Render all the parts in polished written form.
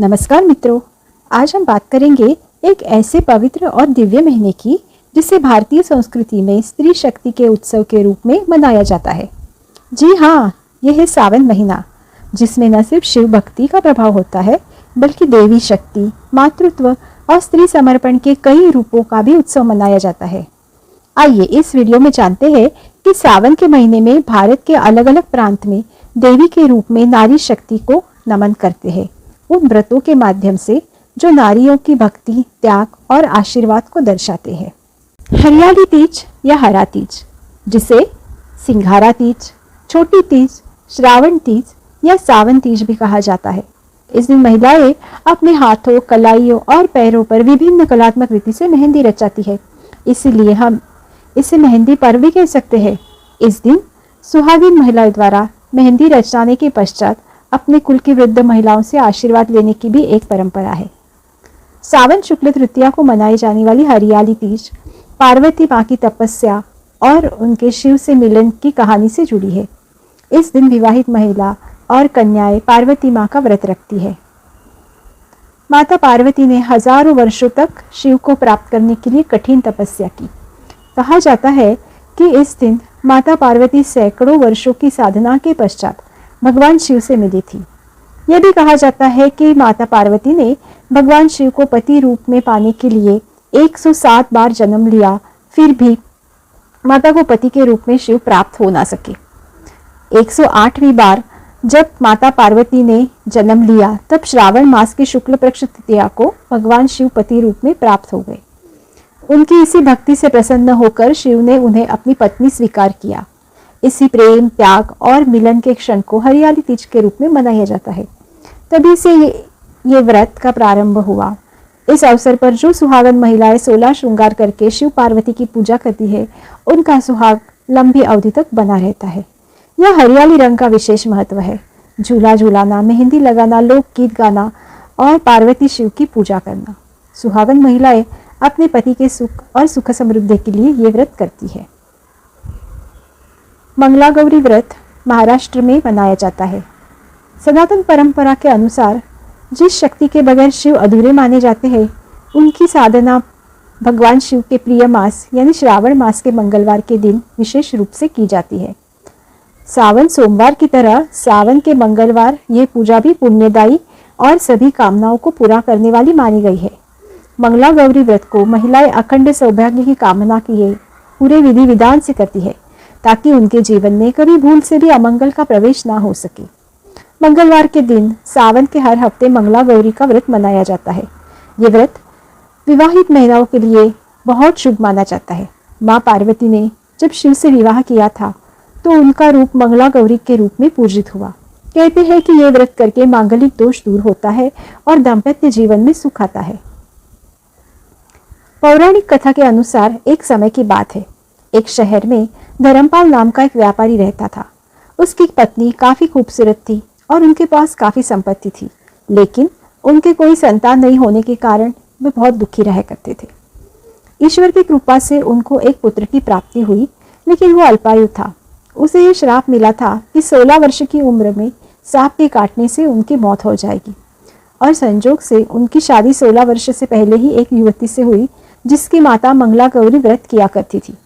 नमस्कार मित्रों, आज हम बात करेंगे एक ऐसे पवित्र और दिव्य महीने की जिसे भारतीय संस्कृति में स्त्री शक्ति के उत्सव के रूप में मनाया जाता है। जी हाँ, यह है सावन महीना, जिसमें न सिर्फ शिव भक्ति का प्रभाव होता है बल्कि देवी शक्ति, मातृत्व और स्त्री समर्पण के कई रूपों का भी उत्सव मनाया जाता है। आइए इस वीडियो में जानते हैं कि सावन के महीने में भारत के अलग अलग प्रांत में देवी के रूप में नारी शक्ति को नमन करते हैं, उन व्रतों के माध्यम से जो नारियों की भक्ति, त्याग और आशीर्वाद को दर्शाते हैं। हरियाली तीज या हरा तीज, जिसे सिंघारा तीज, छोटी तीज, श्रावण तीज या सावन तीज भी कहा जाता है। इस दिन महिलाएं अपने हाथों, कलाइयों और पैरों पर विभिन्न कलात्मक रीति से मेहंदी रचाती है, इसीलिए हम इसे मेहंदी पर्व भी कह सकते हैं। इस दिन सुहागिन महिलाओं द्वारा मेहंदी रचाने के पश्चात अपने कुल की वृद्ध महिलाओं से आशीर्वाद लेने की भी एक परंपरा है। सावन शुक्ल तृतीया को मनाई जाने वाली हरियाली तीज पार्वती माँ की तपस्या और उनके शिव से मिलन की कहानी से जुड़ी है। इस दिन विवाहित महिला और कन्याएं पार्वती माँ का व्रत रखती है। माता पार्वती ने हजारों वर्षों तक शिव को प्राप्त करने के लिए कठिन तपस्या की। कहा जाता है कि इस दिन माता पार्वती सैकड़ों वर्षों की साधना के पश्चात भगवान शिव से मिली थी। यह भी कहा जाता है कि माता पार्वती ने भगवान शिव को पति रूप में पाने के लिए 107 बार जन्म लिया, फिर भी माता को पति के रूप में शिव प्राप्त हो ना सके। 108वीं बार जब माता पार्वती ने जन्म लिया तब श्रावण मास की शुक्ल पक्ष तृतीया को भगवान शिव पति रूप में प्राप्त हो गए। उनकी इसी भक्ति से प्रसन्न होकर शिव ने उन्हें अपनी पत्नी स्वीकार किया। इसी प्रेम, त्याग और मिलन के क्षण को हरियाली तीज के रूप में मनाया जाता है। तभी से ये व्रत का प्रारंभ हुआ। इस अवसर पर जो सुहागन महिलाएं 16 श्रृंगार करके शिव पार्वती की पूजा करती है, उनका सुहाग लंबी अवधि तक बना रहता है। यह हरियाली रंग का विशेष महत्व है। झूला झूलाना, मेहंदी लगाना, लोकगीत गाना और पार्वती शिव की पूजा करना। सुहागन महिलाएं अपने पति के सुख और सुख समृद्धि के लिए ये व्रत करती है। मंगला गौरी व्रत महाराष्ट्र में मनाया जाता है। सनातन परंपरा के अनुसार जिस शक्ति के बगैर शिव अधूरे माने जाते हैं, उनकी साधना भगवान शिव के प्रिय मास यानी श्रावण मास के मंगलवार के दिन विशेष रूप से की जाती है। सावन सोमवार की तरह सावन के मंगलवार ये पूजा भी पुण्यदायी और सभी कामनाओं को पूरा करने वाली मानी गई है। मंगला गौरी व्रत को महिलाएं अखंड सौभाग्य की कामना किए पूरे विधि विधान से करती है, ताकि उनके जीवन में कभी भूल से भी अमंगल का प्रवेश ना हो सके। मंगलवार के दिन सावन के हर हफ्ते मंगला गौरी का व्रत मनाया जाता है। ये व्रत विवाहित महिलाओं के लिए बहुत शुभ माना जाता है। माँ पार्वती ने जब शिव से विवाह किया था तो उनका रूप मंगला गौरी के रूप में पूजित हुआ। कहते हैं कि यह व्रत करके मांगलिक दोष दूर होता है और दाम्पत्य जीवन में सुख आता है। पौराणिक कथा के अनुसार एक समय की बात है। एक शहर में धर्मपाल नाम का एक व्यापारी रहता था। उसकी पत्नी काफी खूबसूरत थी और उनके पास काफी संपत्ति थी, लेकिन उनके कोई संतान नहीं होने के कारण वे बहुत दुखी रह करते थे। ईश्वर की कृपा से उनको एक पुत्र की प्राप्ति हुई, लेकिन वो अल्पायु था। उसे ये श्राप मिला था कि 16 वर्ष की उम्र में सांप के काटने से उनकी मौत हो जाएगी, और संजोग से उनकी शादी 16 वर्ष से पहले ही एक युवती से हुई जिसकी माता मंगला गौरी व्रत किया करती थी।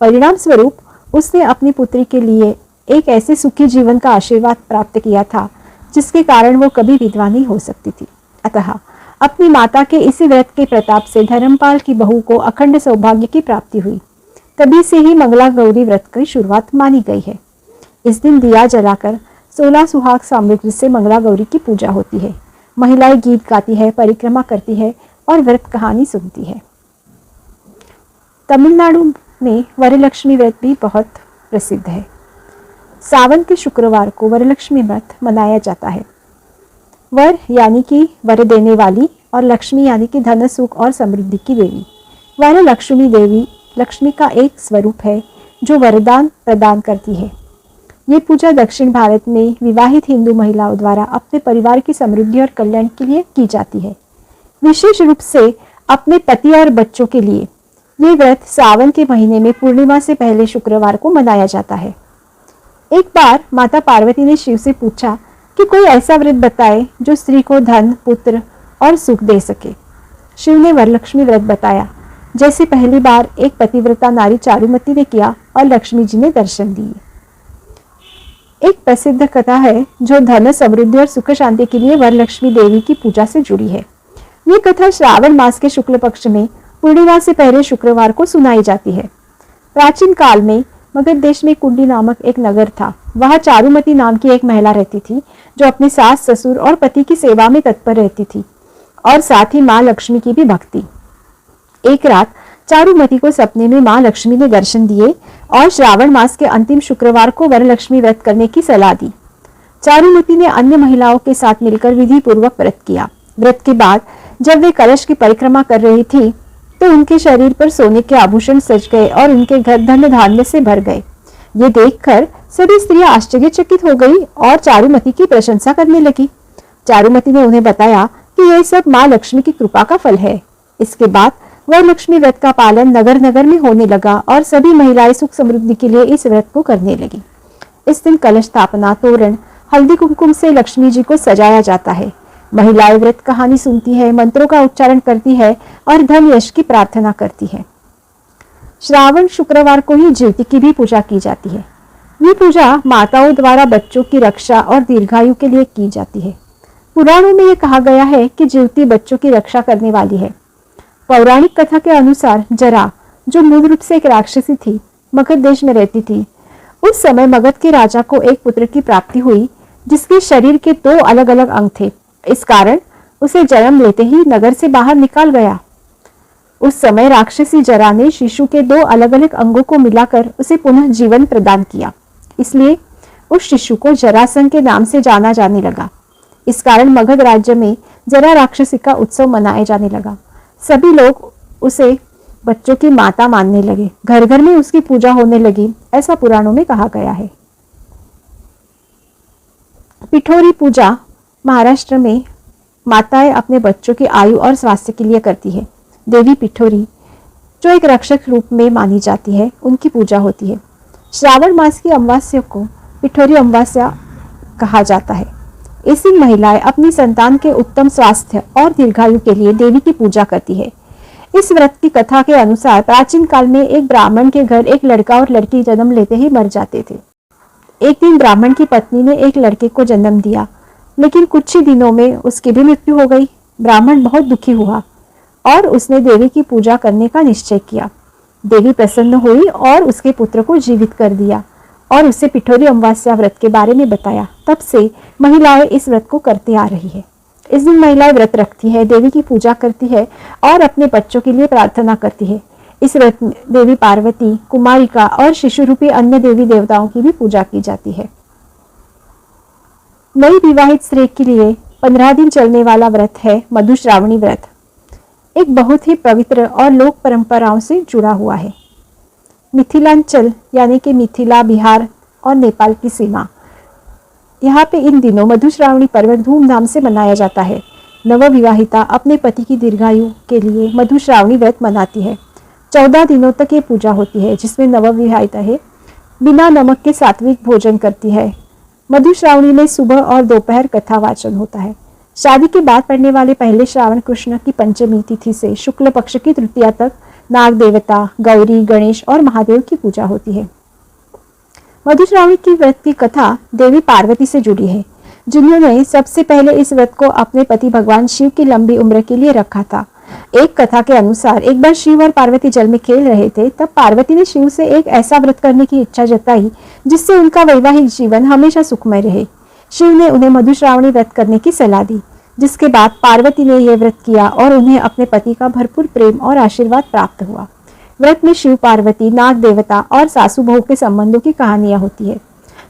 परिणाम स्वरूप उसने अपनी पुत्री के लिए एक ऐसे सुखी जीवन का आशीर्वाद प्राप्त किया था जिसके कारण वो कभी विधवा नहीं हो सकती थी। अतः अपनी माता के इसी व्रत के प्रताप से धर्मपाल की बहू को अखंड सौभाग्य की प्राप्ति हुई। तभी से ही मंगला गौरी व्रत की शुरुआत मानी गई है। इस दिन दिया जलाकर 16 सुहाग सामग्री से मंगला गौरी की पूजा होती है। महिलाएं गीत गाती है, परिक्रमा करती है और व्रत कहानी सुनती है। तमिलनाडु में वरलक्ष्मी व्रत भी बहुत प्रसिद्ध है। सावन के शुक्रवार को वरलक्ष्मी व्रत मनाया जाता है। वर यानी कि वर देने वाली और लक्ष्मी यानी कि धन, सुख और समृद्धि की देवी। वरलक्ष्मी देवी लक्ष्मी का एक स्वरूप है जो वरदान प्रदान करती है। ये पूजा दक्षिण भारत में विवाहित हिंदू महिलाओं द्वारा अपने परिवार की समृद्धि और कल्याण के लिए की जाती है। विशेष रूप से अपने पति और बच्चों के लिए ये व्रत सावन के महीने में पूर्णिमा से पहले शुक्रवार को मनाया जाता है। एक बार माता पार्वती ने शिव से पूछा कि कोई ऐसा व्रत बताए जो स्त्री को धन, पुत्र और सुख दे सके। शिव ने वरलक्ष्मी व्रत बताया, जैसे पहली बार एक पतिव्रता नारी चारुमती ने किया और लक्ष्मी जी ने दर्शन दिए। एक प्रसिद्ध कथा है जो धन, समृद्धि और सुख शांति के लिए वरलक्ष्मी देवी की पूजा से जुड़ी है। ये कथा श्रावण मास के शुक्ल पक्ष में पूर्णिमा से पहले शुक्रवार को सुनाई जाती है। प्राचीन काल में मगध देश में कुंडी नामक एक नगर था। वहां चारुमती नाम की एक महिला रहती थी जो अपने सास, ससुर और पति की सेवा में तत्पर रहती थी और साथ ही माँ लक्ष्मी की भी भक्ति। एक रात चारुमती को सपने में माँ लक्ष्मी ने दर्शन दिए और श्रावण मास के अंतिम शुक्रवार को वरलक्ष्मी व्रत करने की सलाह दी। चारुमती ने अन्य महिलाओं के साथ मिलकर विधि पूर्वक व्रत किया। व्रत के बाद जब वे कलश की परिक्रमा कर रही थी तो उनके शरीर पर सोने के आभूषण सज गए और उनके घर धन धान्य से भर गए। ये देखकर सभी स्त्रियां आश्चर्यचकित हो गई और चारुमती की प्रशंसा करने लगी। चारुमती ने उन्हें बताया कि यह सब माँ लक्ष्मी की कृपा का फल है। इसके बाद वरलक्ष्मी व्रत का पालन नगर नगर में होने लगा और सभी महिलाएं सुख समृद्धि के लिए इस व्रत को करने लगी। इस दिन कलश स्थापना, तोरण, हल्दी कुमकुम से लक्ष्मी जी को सजाया जाता है। महिलाएं व्रत कहानी सुनती है, मंत्रों का उच्चारण करती है और धन यश की प्रार्थना करती है। श्रावण शुक्रवार को ही ज्योति की भी पूजा की जाती है। ये पूजा माताओं द्वारा बच्चों की रक्षा और दीर्घायु के लिए की जाती है। पुराणों में यह कहा गया है कि ज्योति बच्चों की रक्षा करने वाली है। पौराणिक कथा के अनुसार जरा, जो मूल रूप से एक राक्षसी थी, मगध देश में रहती थी। उस समय मगध के राजा को एक पुत्र की प्राप्ति हुई जिसके शरीर के 2 अलग अलग अंग थे। इस कारण उसे जन्म लेते ही नगर से बाहर निकाल गया। उस समय राक्षसी जरा ने शिशु के 2 अलग अलग अंगों को मिलाकर उसे पुनः जीवन प्रदान किया। इसलिए उस शिशु को जरासंध के नाम से जाना जाने लगा। इस कारण मगध राज्य में जरा राक्षसी का उत्सव मनाया जाने लगा। सभी लोग उसे बच्चों की माता मानने लगे। घर घर में उसकी पूजा होने लगी, ऐसा पुराणों में कहा गया है। पिठोरी पूजा महाराष्ट्र में माताएं अपने बच्चों की आयु और स्वास्थ्य के लिए करती है। देवी पिठोरी, जो एक रक्षक रूप में मानी जाती है, उनकी पूजा होती है। श्रावण मास की अमावस्या को पिठोरी अमावस्या कहा जाता है। इस दिन महिलाएं अपनी संतान के उत्तम स्वास्थ्य और दीर्घायु के लिए देवी की पूजा करती है। इस व्रत की कथा के अनुसार प्राचीन काल में एक ब्राह्मण के घर एक लड़का और लड़की जन्म लेते ही मर जाते थे। एक दिन ब्राह्मण की पत्नी ने एक लड़के को जन्म दिया, लेकिन कुछ ही दिनों में उसकी भी मृत्यु हो गई। ब्राह्मण बहुत दुखी हुआ और उसने देवी की पूजा करने का निश्चय किया। देवी प्रसन्न हुई और उसके पुत्र को जीवित कर दिया और उसे पिठोरी अमावस्या व्रत के बारे में बताया। तब से महिलाएं इस व्रत को करते आ रही है। इस दिन महिलाएं व्रत रखती है, देवी की पूजा करती है और अपने बच्चों के लिए प्रार्थना करती है। इस व्रत में देवी पार्वती, कुमारिका और शिशु रूपी अन्य देवी देवताओं की भी पूजा की जाती है। नई विवाहित स्त्री के लिए 15 दिन चलने वाला व्रत है मधुश्रावणी व्रत। एक बहुत ही पवित्र और लोक परंपराओं से जुड़ा हुआ है। मिथिलांचल यानी कि मिथिला, बिहार और नेपाल की सीमा, यहाँ पे इन दिनों मधुश्रावणी पर्व धूमधाम से मनाया जाता है। नवविवाहिता अपने पति की दीर्घायु के लिए मधुश्रावणी व्रत मनाती है। 14 दिनों तक ये पूजा होती है, जिसमें नवविवाहिता है बिना नमक के सात्विक भोजन करती है। मधुश्रावणी में सुबह और दोपहर कथा वाचन होता है। शादी के बाद पड़ने वाले पहले श्रावण कृष्ण की पंचमी तिथि से शुक्ल पक्ष की तृतीया तक नाग देवता, गौरी, गणेश और महादेव की पूजा होती है। मधुश्रावणी की व्रत की कथा देवी पार्वती से जुड़ी है, जिन्होंने सबसे पहले इस व्रत को अपने पति भगवान शिव की लंबी उम्र के लिए रखा था। एक कथा के अनुसार एक बार शिव और पार्वती जल में खेल रहे थे, तब पार्वती ने शिव से एक ऐसा व्रत करने की इच्छा जताई जिससे उनका वैवाहिक जीवन हमेशा सुखमय रहे। शिव ने उन्हें मधुश्रावणी व्रत करने की सलाह दी, जिसके बाद पार्वती ने यह व्रत किया और उन्हें अपने पति का भरपूर प्रेम और आशीर्वाद प्राप्त हुआ। व्रत में शिव, पार्वती, नाग देवता और सासू बहू के संबंधों की कहानियां होती है।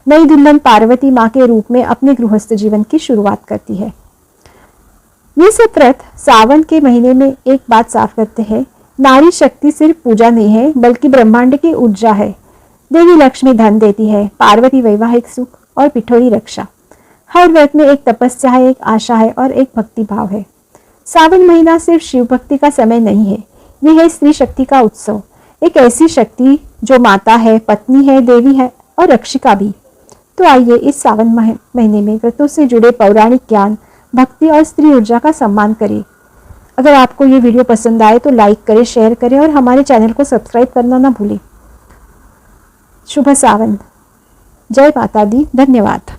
नई दुल्हन पार्वती माँ के रूप में अपने गृहस्थ जीवन की शुरुआत करती है। ये सब व्रत सावन के महीने में एक बात साफ करते हैं, नारी शक्ति सिर्फ पूजा नहीं है बल्कि ब्रह्मांड की ऊर्जा है। देवी लक्ष्मी धन देती है, पार्वती वैवाहिक सुख और पिठोरी रक्षा। हर व्रत में एक तपस्या है, एक आशा है और एक भक्ति भाव है। सावन महीना सिर्फ शिव भक्ति का समय नहीं है, यह है स्त्री शक्ति का उत्सव। एक ऐसी शक्ति जो माता है, पत्नी है, देवी है और रक्षिका भी। तो आइए इस सावन महीने में व्रतों से जुड़े पौराणिक ज्ञान, भक्ति और स्त्री ऊर्जा का सम्मान करें। अगर आपको ये वीडियो पसंद आए तो लाइक करें, शेयर करें और हमारे चैनल को सब्सक्राइब करना ना भूलें। शुभ सावन। जय माता दी। धन्यवाद।